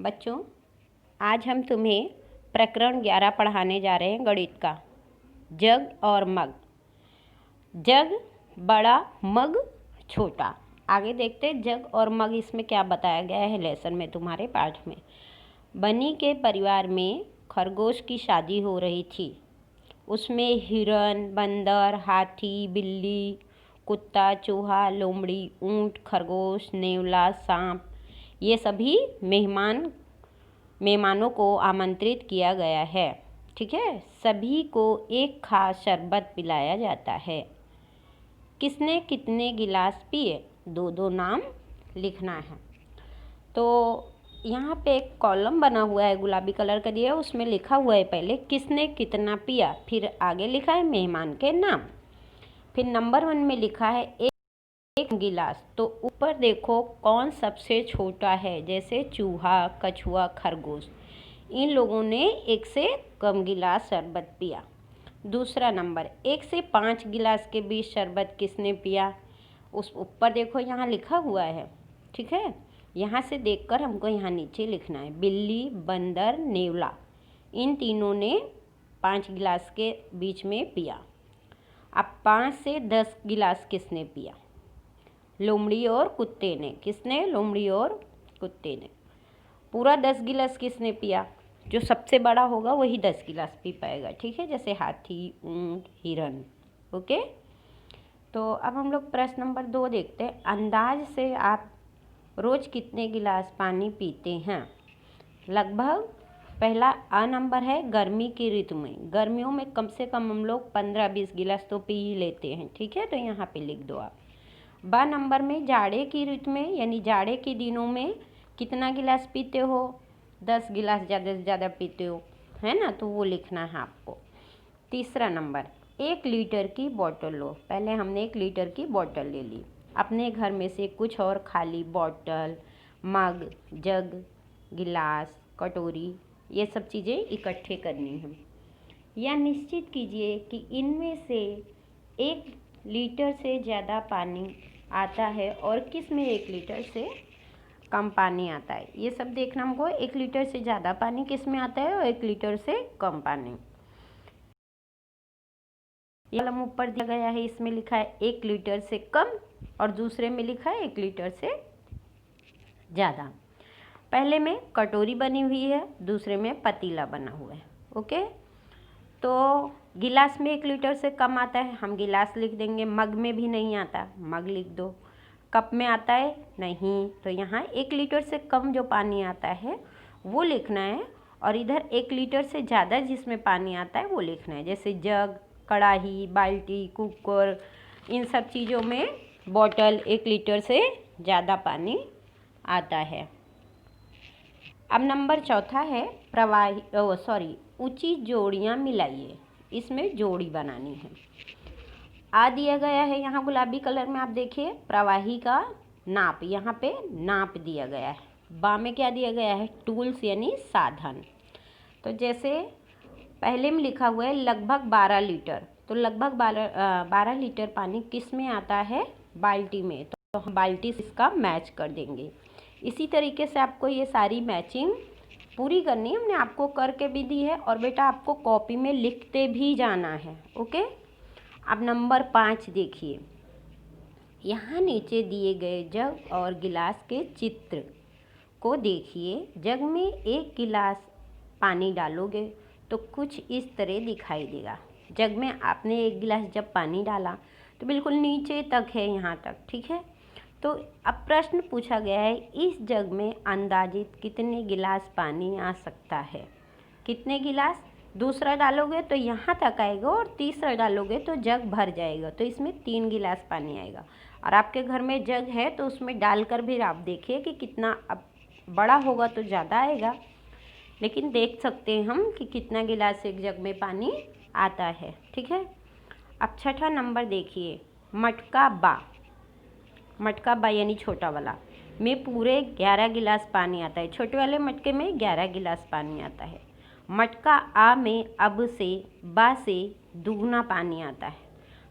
बच्चों, आज हम तुम्हें प्रकरण 11 पढ़ाने जा रहे हैं गणित का। जग और मग। जग बड़ा, मग छोटा। आगे देखते हैं जग और मग इसमें क्या बताया गया है लेसन में, तुम्हारे पाठ में। बनी के परिवार में खरगोश की शादी हो रही थी। उसमें हिरन, बंदर, हाथी, बिल्ली, कुत्ता, चूहा, लोमड़ी, ऊंट, खरगोश, नेवला, सांप ये सभी मेहमानों को आमंत्रित किया गया है। ठीक है, सभी को एक खास शरबत पिलाया जाता है। किसने कितने गिलास पिए? दो दो नाम लिखना है। तो यहाँ पे एक कॉलम बना हुआ है, गुलाबी कलर का दिया है, उसमें लिखा हुआ है पहले किसने कितना पिया, फिर आगे लिखा है मेहमान के नाम, फिर नंबर 1 में लिखा है एक गिलास। तो ऊपर देखो कौन सबसे छोटा है, जैसे चूहा, कछुआ, खरगोश, इन लोगों ने 1 से कम गिलास शरबत पिया। दूसरा नंबर, 1 से 5 गिलास के बीच शरबत किसने पिया? उस ऊपर देखो यहाँ लिखा हुआ है। ठीक है, यहाँ से देखकर हमको यहाँ नीचे लिखना है। बिल्ली, बंदर, नेवला, इन तीनों ने 5 गिलास के बीच में पिया। अब 5 से 10 गिलास किसने पिया? लोमड़ी और कुत्ते ने। किसने? लोमड़ी और कुत्ते ने। पूरा 10 गिलास किसने पिया? जो सबसे बड़ा होगा वही 10 गिलास पी पाएगा। ठीक है, जैसे हाथी, ऊंट, हिरन। ओके, तो अब हम लोग प्रश्न नंबर 2 देखते हैं। अंदाज से आप रोज कितने गिलास पानी पीते हैं? लगभग। पहला आ नंबर है गर्मी की ऋतु में। गर्मियों में कम से कम हम लोग 15-20 गिलास तो पी ही लेते हैं। ठीक है, तो यहाँ पे लिख दो आप। बा नंबर में जाड़े की ऋतु में, यानी जाड़े के दिनों में कितना गिलास पीते हो? 10 गिलास ज़्यादा से ज़्यादा पीते हो, है ना, तो वो लिखना है आपको। तीसरा नंबर, 1 लीटर की बोतल लो। पहले हमने 1 लीटर की बोतल ले ली। अपने घर में से कुछ और खाली बोतल, मग, जग, गिलास, कटोरी, ये सब चीज़ें इकट्ठे करनी हैं। या निश्चित कीजिए कि इनमें से 1 लीटर से ज़्यादा पानी आता है और किस में 1 लीटर से कम पानी आता है। ये सब देखना हमको। 1 लीटर से ज़्यादा पानी किस में आता है और 1 लीटर से कम पानी। ये कॉलम ऊपर दिया गया है, इसमें लिखा है 1 लीटर से कम और दूसरे में लिखा है 1 लीटर से ज़्यादा। पहले में कटोरी बनी हुई है, दूसरे में पतीला बना हुआ है। ओके, तो गिलास में 1 लीटर से कम आता है, हम गिलास लिख देंगे। मग में भी नहीं आता, मग लिख दो। कप में आता है? नहीं, तो यहाँ 1 लीटर से कम जो पानी आता है वो लिखना है, और इधर 1 लीटर से ज़्यादा जिसमें पानी आता है वो लिखना है। जैसे जग, कढ़ाई, बाल्टी, कुकर, इन सब चीज़ों में बॉटल 1 लीटर से ज़्यादा पानी आता है। अब नंबर 4 है ऊंची जोड़ियाँ मिलाइए। इसमें जोड़ी बनानी है। आ दिया गया है यहाँ गुलाबी कलर में, आप देखिए प्रवाही का नाप, यहाँ पे नाप दिया गया है। बा में क्या दिया गया है? टूल्स यानी साधन। तो जैसे पहले में लिखा हुआ है लगभग 12 लीटर, तो लगभग 12 लीटर पानी किस में आता है? बाल्टी में। तो हम बाल्टी से इसका मैच कर देंगे। इसी तरीके से आपको ये सारी मैचिंग पूरी करनी है। हमने आपको करके भी दी है और बेटा आपको कॉपी में लिखते भी जाना है। ओके, अब नंबर 5 देखिए। यहाँ नीचे दिए गए जग और गिलास के चित्र को देखिए। जग में 1 गिलास पानी डालोगे तो कुछ इस तरह दिखाई देगा। जग में आपने 1 गिलास जब पानी डाला तो बिल्कुल नीचे तक है, यहाँ तक। ठीक है, तो अब प्रश्न पूछा गया है इस जग में अंदाजित कितने गिलास पानी आ सकता है? कितने गिलास? दूसरा डालोगे तो यहाँ तक आएगा और तीसरा डालोगे तो जग भर जाएगा, तो इसमें 3 गिलास पानी आएगा। और आपके घर में जग है तो उसमें डालकर भी आप देखिए कि कितना, अब बड़ा होगा तो ज़्यादा आएगा, लेकिन देख सकते हैं हम कि कितना गिलास एक जग में पानी आता है। ठीक है, अब 6ठा नंबर देखिए। मटका बा यानी छोटा वाला में पूरे 11 गिलास पानी आता है। छोटे वाले मटके में 11 गिलास पानी आता है। मटका आ में अब से बा से दुगना पानी आता है।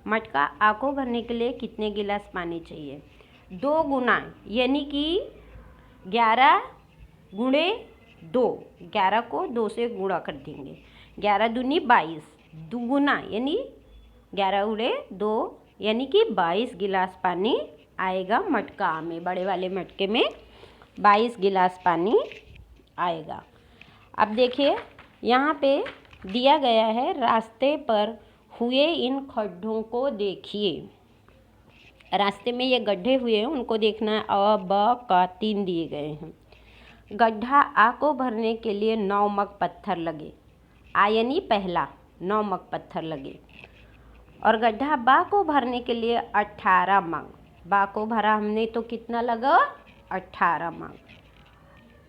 मटका आ को भरने के लिए कितने गिलास पानी चाहिए? 2 गुना, यानी कि 11 गुणे 2, 11 को 2 से गुणा कर देंगे, 11 दूनी 22, दुगुना यानी 11 उड़े 2 यानी कि 22 गिलास पानी आएगा मटका में, बड़े वाले मटके में 22 गिलास पानी आएगा। अब देखिए यहाँ पे दिया गया है, रास्ते पर हुए इन खड्डों को देखिए। रास्ते में ये गड्ढे हुए हैं, उनको देखना है। अ ब क 3 दिए गए हैं। गड्ढा आ को भरने के लिए 9 मग पत्थर लगे। आ यानी पहला 9 मग पत्थर लगे। और गड्ढा बा को भरने के लिए 18 मग। बा को भरा हमने तो कितना लगा? 18 मग।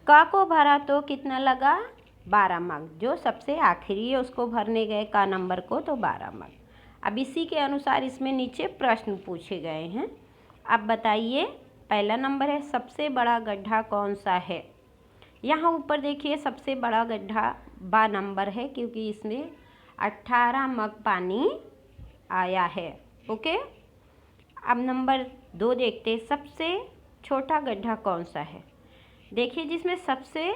का को भरा तो कितना लगा? 12 मग। जो सबसे आखिरी है उसको भरने गए का नंबर को, तो 12 मग। अब इसी के अनुसार इसमें नीचे प्रश्न पूछे गए हैं। अब बताइए, पहला नंबर है सबसे बड़ा गड्ढा कौन सा है। यहाँ ऊपर देखिए सबसे बड़ा गड्ढा बा नंबर है, क्योंकि इसमें 18 मग पानी आया है। ओके। अब नंबर 2 देखते हैं, सबसे छोटा गड्ढा कौन सा है। देखिए जिसमें सबसे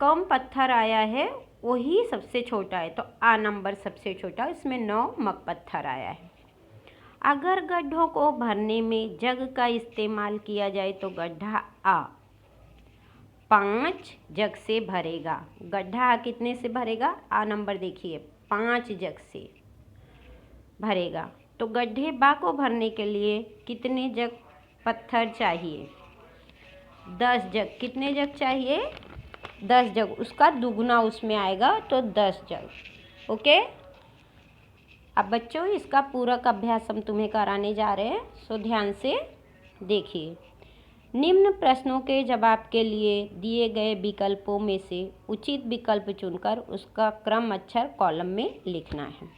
कम पत्थर आया है वही सबसे छोटा है, तो आ नंबर सबसे छोटा, इसमें 9 मग पत्थर आया है। अगर गड्ढों को भरने में जग का इस्तेमाल किया जाए तो गड्ढा आ 5 जग से भरेगा। गड्ढा आ कितने से भरेगा? आ नंबर देखिए 5 जग से भरेगा। तो गड्ढे बा को भरने के लिए कितने जग पत्थर चाहिए? 10 जग। कितने जग चाहिए? 10 जग। उसका दुगना उसमें आएगा, तो 10 जग। ओके। अब बच्चों इसका पूरक अभ्यास हम तुम्हें कराने जा रहे हैं, सो ध्यान से देखिए। निम्न प्रश्नों के जवाब के लिए दिए गए विकल्पों में से उचित विकल्प चुनकर उसका क्रम अक्षर कॉलम में लिखना है,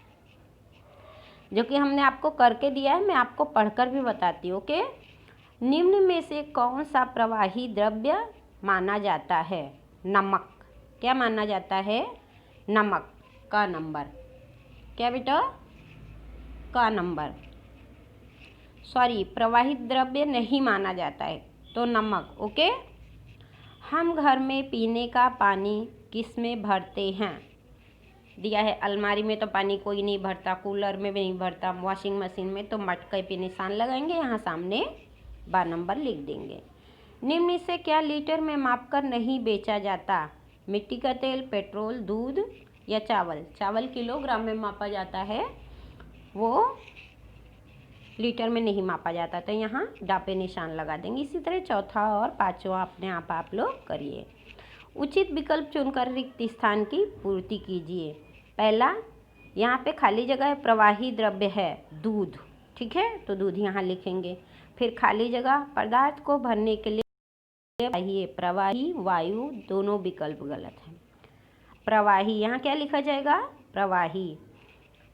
जो कि हमने आपको करके दिया है। मैं आपको पढ़कर भी बताती हूँ। ओके। निम्न में से कौन सा प्रवाही द्रव्य माना जाता है? नमक। क्या माना जाता है? नमक। का नंबर क्या बेटा? का नंबर। सॉरी, प्रवाहित द्रव्य नहीं माना जाता है, तो नमक। ओके। हम घर में पीने का पानी किस में भरते हैं? दिया है अलमारी में तो पानी कोई नहीं भरता, कूलर में भी नहीं भरता, वॉशिंग मशीन में, तो मटके पे निशान लगाएंगे, यहाँ सामने 12 नंबर लिख देंगे। निम्न से क्या लीटर में मापकर नहीं बेचा जाता? मिट्टी का तेल, पेट्रोल, दूध या चावल। चावल किलोग्राम में मापा जाता है, वो लीटर में नहीं मापा जाता, तो यहाँ डापे निशान लगा देंगे। इसी तरह चौथा और पांचवा अपने आप लोग करिए। उचित विकल्प चुनकर रिक्त स्थान की पूर्ति कीजिए। पहला, यहाँ पे खाली जगह है, प्रवाही द्रव्य है दूध, ठीक है, तो दूध यहाँ लिखेंगे। फिर खाली जगह, पदार्थ को भरने के लिए चाहिए प्रवाही वायु, दोनों विकल्प गलत हैं। प्रवाही यहाँ क्या लिखा जाएगा? प्रवाही।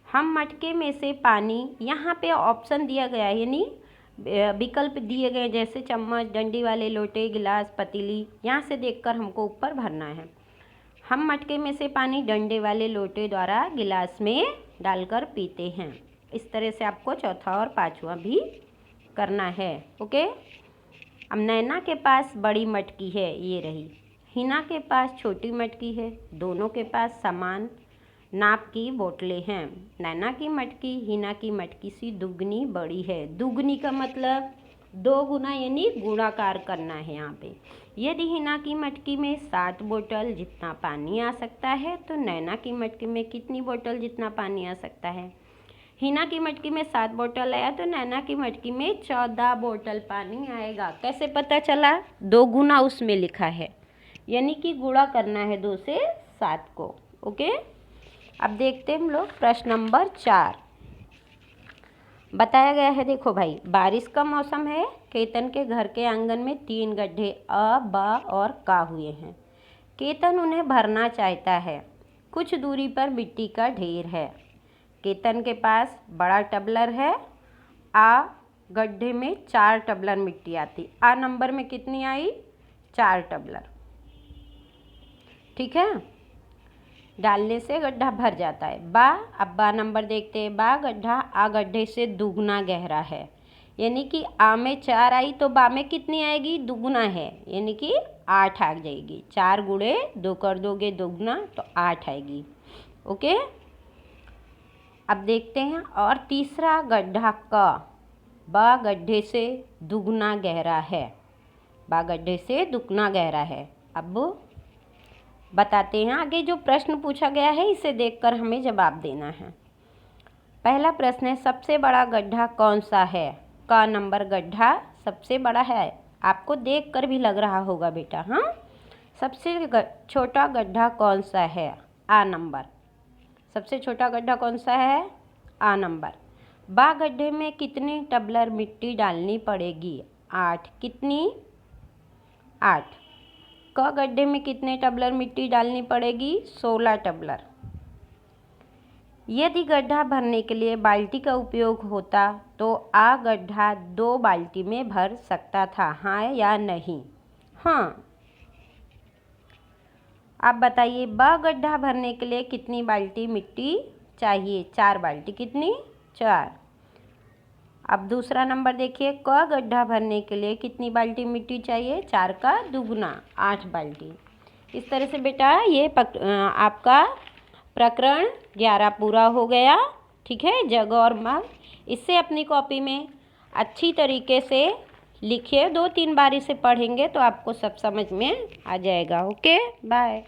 हम मटके में से पानी, यहाँ पे ऑप्शन दिया गया है, यानी विकल्प दिए गए, जैसे चम्मच, डंडी वाले लोटे, गिलास, पतीली, यहाँ से देखकर हमको ऊपर भरना है। हम मटके में से पानी डंडे वाले लोटे द्वारा गिलास में डालकर पीते हैं। इस तरह से आपको चौथा और पांचवा भी करना है। ओके। अब नैना के पास बड़ी मटकी है, ये रही। हिना के पास छोटी मटकी है, दोनों के पास समान नाप की बोतलें हैं। नैना की मटकी हिना की मटकी से दुगनी बड़ी है। दुगनी का मतलब 2 गुना, यानी गुणाकार करना है यहाँ पे। यदि हिना की मटकी में 7 बोतल जितना पानी आ सकता है, तो नैना की मटकी में कितनी बोतल जितना पानी आ सकता है? हिना की मटकी में 7 बोतल आया, तो नैना की मटकी में 14 बोतल पानी आएगा। कैसे पता चला? 2 गुना उसमें लिखा है, यानी कि गुणा करना है 2 से 7 को। ओके। अब देखते हैं हम लोग प्रश्न नंबर 4। बताया गया है, देखो भाई, बारिश का मौसम है। केतन के घर के आंगन में 3 गड्ढे अ, ब और का हुए हैं। केतन उन्हें भरना चाहता है। कुछ दूरी पर मिट्टी का ढेर है। केतन के पास बड़ा टबलर है। आ गड्ढे में 4 टबलर मिट्टी आती। आ नंबर में कितनी आई? 4 टबलर, ठीक है। डालने से गड्ढा भर जाता है। बा, अब बा नंबर देखते हैं। बा गड्ढा आ गड्ढे से दुगना गहरा है। यानी कि आ में 4 आई तो बा में कितनी आएगी, दुगुना है, यानी कि 8 आ जाएगी। 4 गुणे 2 कर दोगे दुगुना तो 8 आएगी। ओके, अब देखते हैं। और तीसरा गड्ढा क, बा गड्ढे से दुगुना गहरा है, बा गड्ढे से दुगुना गहरा है। अब बताते हैं, आगे जो प्रश्न पूछा गया है इसे देखकर हमें जवाब देना है। पहला प्रश्न है, सबसे बड़ा गड्ढा कौन सा है? का नंबर गड्ढा सबसे बड़ा है, आपको देखकर भी लग रहा होगा बेटा। हाँ, सबसे छोटा गड्ढा कौन सा है? आ नंबर। सबसे छोटा गड्ढा कौन सा है? आ नंबर। बा गड्ढे में कितनी टबलर मिट्टी डालनी पड़ेगी? 8। कितनी? 8। क गड्ढे में कितने टबलर मिट्टी डालनी पड़ेगी? 16 टबलर। यदि गड्ढा भरने के लिए बाल्टी का उपयोग होता तो आ गड्ढा 2 बाल्टी में भर सकता था, हाँ या नहीं? हाँ। आप बताइए, ब गड्ढा भरने के लिए कितनी बाल्टी मिट्टी चाहिए? 4 बाल्टी। कितनी? 4। अब दूसरा नंबर देखिए, क गड्ढा भरने के लिए कितनी बाल्टी मिट्टी चाहिए? 4 का दुगुना, 8 बाल्टी। इस तरह से बेटा ये आपका प्रकरण 11 पूरा हो गया। ठीक है, जग और मग। इससे अपनी कॉपी में अच्छी तरीके से लिखिए, 2-3 बार इसे पढ़ेंगे तो आपको सब समझ में आ जाएगा। Okay, bye.